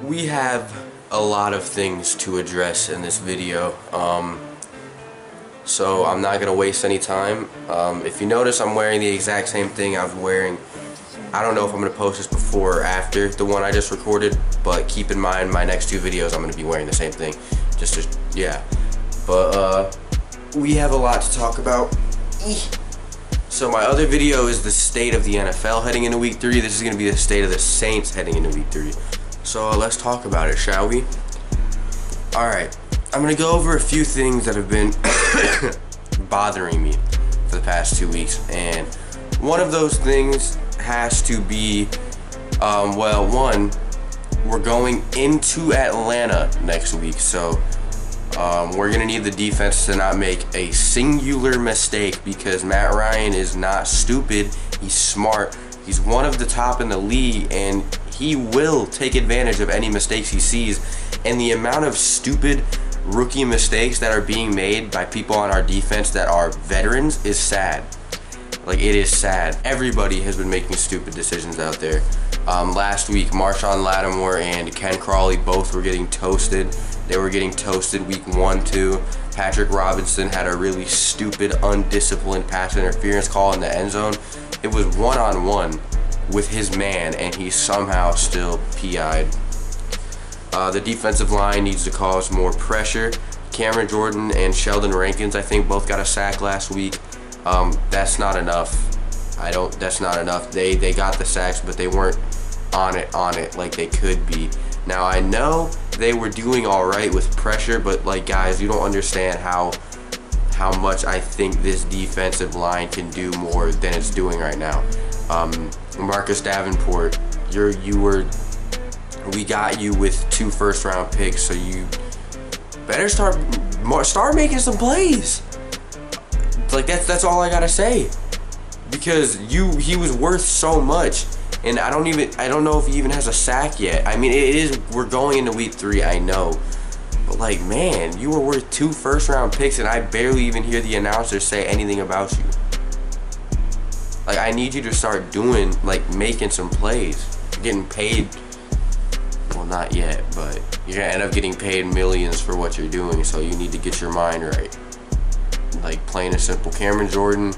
We have a lot of things to address in this video, so I'm not gonna waste any time. If you notice, I'm wearing the exact same thing I was wearing. I don't know if I'm gonna post this before or after the one I just recorded, but keep in mind my next two videos I'm gonna be wearing the same thing. Yeah. But we have a lot to talk about. So my other video is the state of the NFL heading into week 3. This is gonna be the state of the Saints heading into week 3. So let's talk about it, shall we? Alright, I'm gonna go over a few things that have been bothering me for the past 2 weeks, and one of those things has to be, well, one, we're going into Atlanta next week, so we're gonna need the defense to not make a singular mistake, because Matt Ryan is not stupid. He's smart. He's one of the top in the league, and he will take advantage of any mistakes he sees. And the amount of stupid rookie mistakes that are being made by people on our defense that are veterans is sad. Like, it is sad. Everybody has been making stupid decisions out there. Last week, Marshon Lattimore and Ken Crawley both were getting toasted. They were getting toasted week 1, 2. Patrick Robinson had a really stupid, undisciplined pass interference call in the end zone. It was one-on-one with his man, and he somehow still PI'd. The defensive line needs to cause more pressure. Cameron Jordan and Sheldon Rankins, I think, both got a sack last week. That's not enough. That's not enough. They got the sacks, but they weren't on it like they could be. Now, I know they were doing all right with pressure, but, like, guys, you don't understand how much I think this defensive line can do more than it's doing right now. Marcus Davenport, we got you with 2 first-round picks, so you better start making some plays. Like, that's all I gotta say, because he was worth so much, and I don't know if he even has a sack yet. I mean, we're going into week 3, I know, but, like, man, you were worth 2 first-round picks, and I barely even hear the announcers say anything about you. Like, I need you to start doing, like, making some plays. You're getting paid, well, not yet, but you're gonna end up getting paid millions for what you're doing, so you need to get your mind right. Like, plain and simple. Cameron Jordan,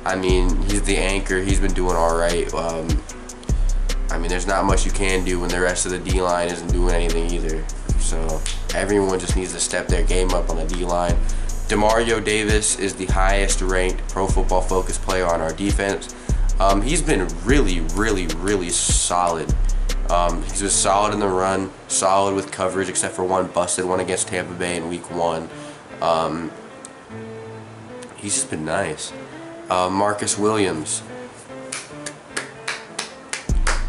I mean, he's the anchor. He's been doing all right. I mean, there's not much you can do when the rest of the D-line isn't doing anything either. So everyone just needs to step their game up on the D-line. Demario Davis is the highest ranked Pro Football Focus player on our defense. He's been really, really, really solid. He's been solid in the run, solid with coverage, except for one busted one against Tampa Bay in week 1. He's just been nice. Marcus Williams.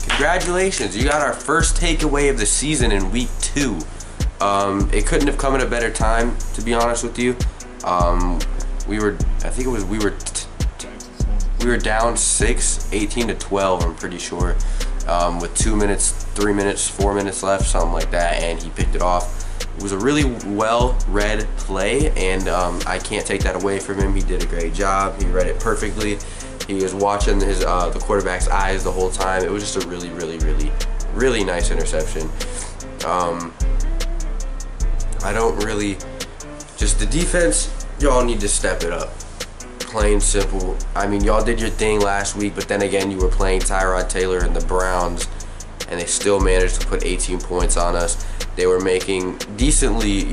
Congratulations, you got our first takeaway of the season in week 2. It couldn't have come at a better time, to be honest with you. We were down 6, 18-12, I'm pretty sure, with 2 minutes, 3 minutes, 4 minutes left, something like that, and he picked it off. It was a really well-read play, and I can't take that away from him. He did a great job. He read it perfectly. He was watching the quarterback's eyes the whole time. It was just a really, really, really, really nice interception. Just the defense, y'all need to step it up. Plain simple. I mean, y'all did your thing last week, but then again, you were playing Tyrod Taylor and the Browns, and they still managed to put 18 points on us. They were making decently,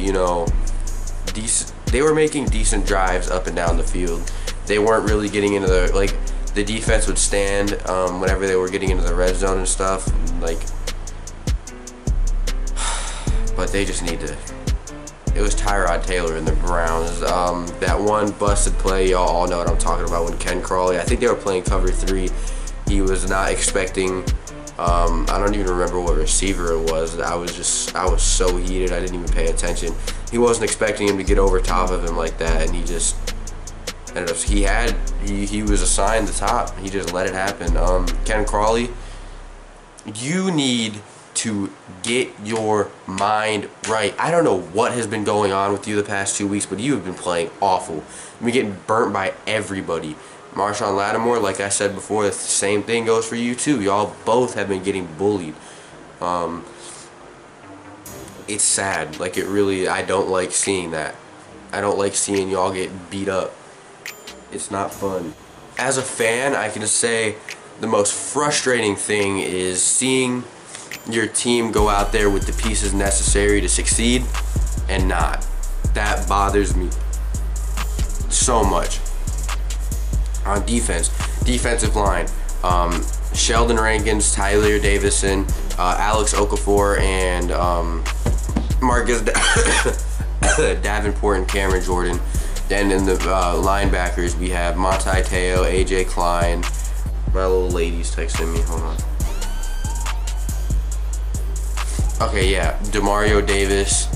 they were making decent drives up and down the field. They weren't really getting into the defense would stand whenever they were getting into the red zone and stuff, like, but they just need to. It was Tyrod Taylor and the Browns. That one busted play, y'all all know what I'm talking about, when Ken Crawley, I think they were playing cover 3. He was not expecting, I don't even remember what receiver it was. I was so heated, I didn't even pay attention. He wasn't expecting him to get over top of him like that, and he just ended up, he was assigned the top. He just let it happen. Ken Crawley, you need to get your mind right. I don't know what has been going on with you the past 2 weeks, but you have been playing awful. You've been getting burnt by everybody. Marshon Lattimore, like I said before, the same thing goes for you too. Y'all both have been getting bullied. it's sad. Like, it really, I don't like seeing that. I don't like seeing y'all get beat up. It's not fun. As a fan, I can say the most frustrating thing is seeing your team go out there with the pieces necessary to succeed and not. That bothers me so much. On defense, defensive line, Sheldon Rankins, Tyler Davison, Alex Okafor, and Marcus Davenport and Cameron Jordan. Then in the linebackers, we have Monte Teo, AJ Klein. My little lady's texting me, hold on. Okay, yeah, Demario Davis,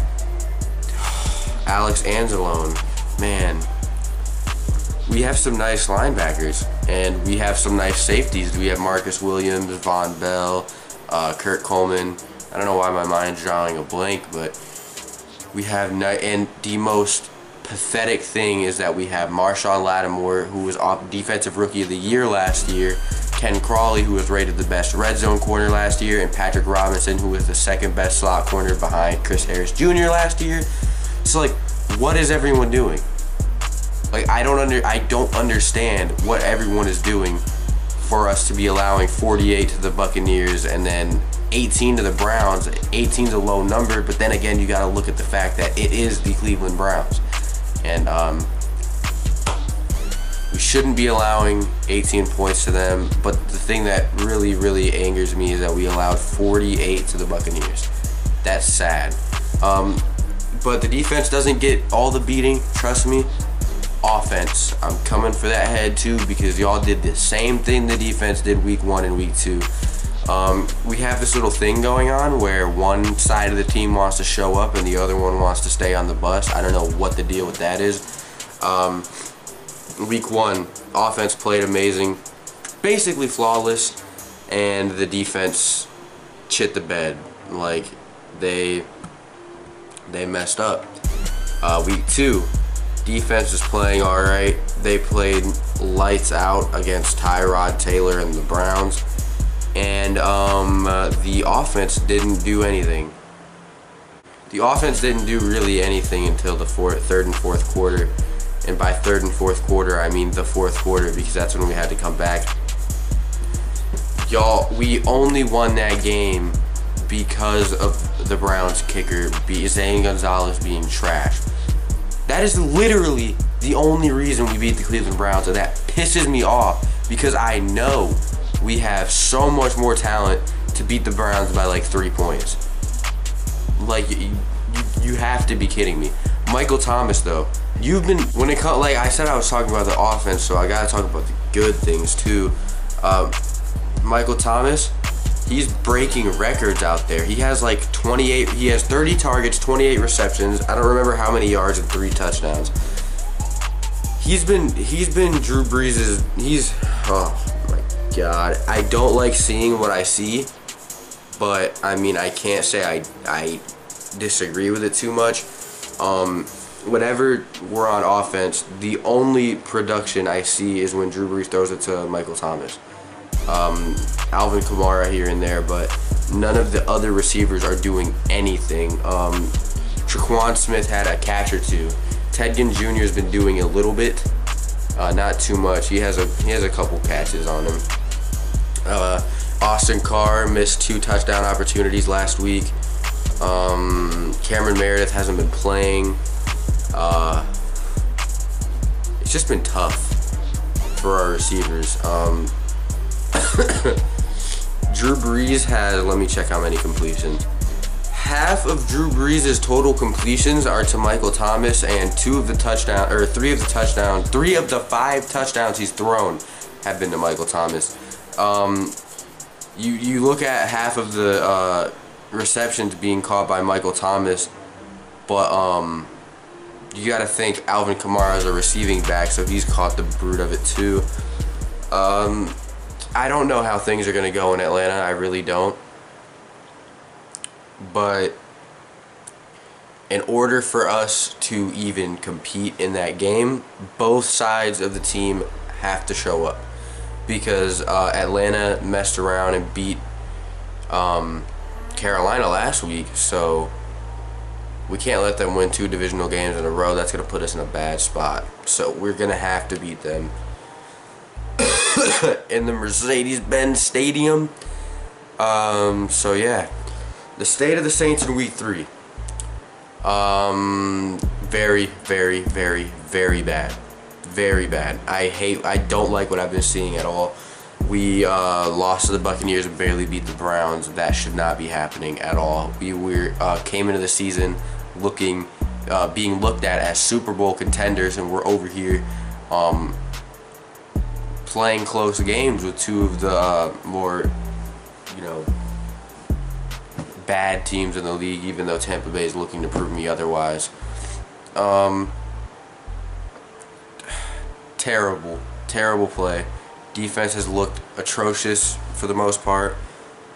Alex Anzalone. Man, we have some nice linebackers, and we have some nice safeties. We have Marcus Williams, Von Bell, Kurt Coleman. I don't know why my mind's drawing a blank, but we have and the most pathetic thing is that we have Marshawn Lattimore, who was Defensive Rookie of the Year last year, Ken Crawley, who was rated the best red zone corner last year, and Patrick Robinson, who was the second best slot corner behind Chris Harris Jr. last year. So, like, what is everyone doing? Like, I don't understand what everyone is doing for us to be allowing 48 to the Buccaneers and then 18 to the Browns. 18 is a low number, but then again, you got to look at the fact that it is the Cleveland Browns. And we shouldn't be allowing 18 points to them, but the thing that really, really angers me is that we allowed 48 to the Buccaneers. That's sad. But the defense doesn't get all the beating, trust me. Offense, I'm coming for that head too, because y'all did the same thing the defense did week 1 and week 2. We have this little thing going on where one side of the team wants to show up and the other one wants to stay on the bus. I don't know what the deal with that is. Week 1, offense played amazing, basically flawless, and the defense shit the bed. Like, they messed up. Week 2, defense is playing alright. They played lights out against Tyrod Taylor and the Browns. And the offense didn't do anything. The offense didn't do really anything until the third and fourth quarter. And by third and fourth quarter, I mean the fourth quarter, because that's when we had to come back. Y'all, we only won that game because of the Browns kicker, Zane Gonzalez, being trash. That is literally the only reason we beat the Cleveland Browns, and that pisses me off, because I know we have so much more talent to beat the Browns by like 3 points. Like, you have to be kidding me. Michael Thomas, though, when it comes, like I said, I was talking about the offense, so I gotta talk about the good things too. Michael Thomas, he's breaking records out there. He has like 28, he has 30 targets, 28 receptions. I don't remember how many yards and 3 touchdowns. He's been Drew Brees', oh my God. I don't like seeing what I see, but I mean, I can't say I disagree with it too much. Whenever we're on offense, the only production I see is when Drew Brees throws it to Michael Thomas. Alvin Kamara here and there, but none of the other receivers are doing anything. Tre'Quan Smith had a catch or 2. Ted Ginn Jr. has been doing a little bit, not too much. He has a couple catches on him. Austin Carr missed 2 touchdown opportunities last week. Cameron Meredith hasn't been playing. It's just been tough for our receivers. Drew Brees has, let me check how many completions. Half of Drew Brees' total completions are to Michael Thomas, and 3 of the 5 touchdowns he's thrown have been to Michael Thomas. You look at half of the receptions being caught by Michael Thomas, but you gotta think Alvin Kamara is a receiving back, so he's caught the brunt of it too. I don't know how things are gonna go in Atlanta. I really don't. But in order for us to even compete in that game, both sides of the team have to show up, because Atlanta messed around and beat Carolina last week, so We can't let them win 2 divisional games in a row. That's going to put us in a bad spot. So we're going to have to beat them in the Mercedes-Benz Stadium. So yeah, the state of the Saints in week 3. Very, very, very, very bad. Very bad. I don't like what I've been seeing at all. We lost to the Buccaneers and barely beat the Browns. That should not be happening at all. We came into the season being looked at as Super Bowl contenders, and we're over here playing close games with 2 of the more, bad teams in the league, even though Tampa Bay is looking to prove me otherwise. Terrible play. Defense has looked atrocious for the most part.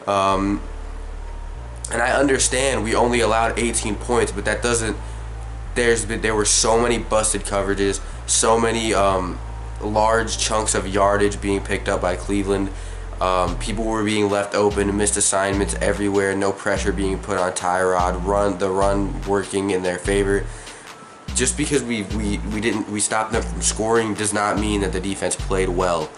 And I understand we only allowed 18 points, but that doesn't. There were so many busted coverages, so many large chunks of yardage being picked up by Cleveland. People were being left open, missed assignments everywhere, no pressure being put on Tyrod, the run working in their favor. Just because we stopped them from scoring does not mean that the defense played well.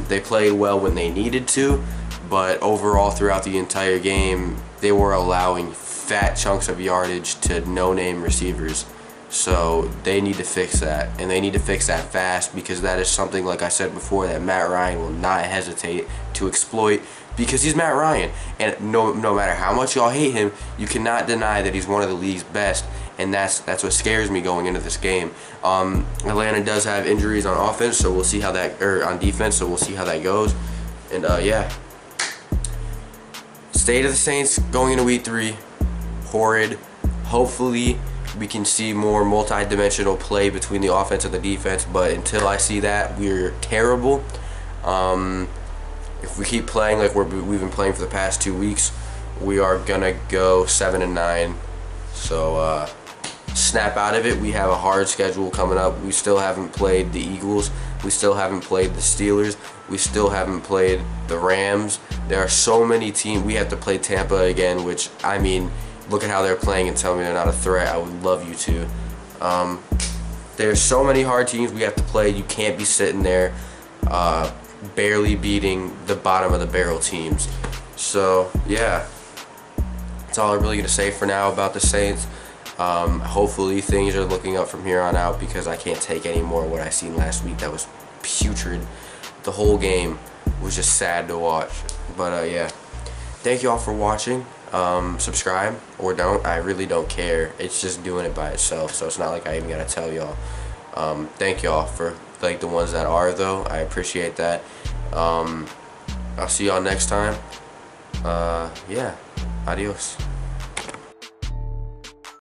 They played well when they needed to, but overall throughout the entire game, they were allowing fat chunks of yardage to no-name receivers. So they need to fix that, and they need to fix that fast, because that is something, like I said before, that Matt Ryan will not hesitate to exploit, because he's Matt Ryan, and no matter how much y'all hate him, you cannot deny that he's one of the league's best, and that's what scares me going into this game. Atlanta does have injuries on offense, so we'll see how that, or on defense, so we'll see how that goes. And yeah, state of the Saints going into week 3, horrid. Hopefully we can see more multi-dimensional play between the offense and the defense, but until I see that, we're terrible. If we keep playing like we've been playing for the past 2 weeks, we are gonna go 7-9. So snap out of it. We have a hard schedule coming up. We still haven't played the Eagles. We still haven't played the Steelers. We still haven't played the Rams. There are so many teams. We have to play Tampa again, which, I mean, look at how they're playing and tell me they're not a threat. I would love you to. There's so many hard teams we have to play. You can't be sitting there barely beating the bottom of the barrel teams. So yeah, that's all I'm really gonna say for now about the Saints. Hopefully things are looking up from here on out, because I can't take any more of what I seen last week. That was putrid. The whole game was just sad to watch. But yeah, thank you all for watching. Subscribe or don't. I really don't care. It's just doing it by itself, so it's not like I even gotta tell y'all. Thank y'all for the ones that are, though. I appreciate that. I'll see y'all next time. Yeah, adios.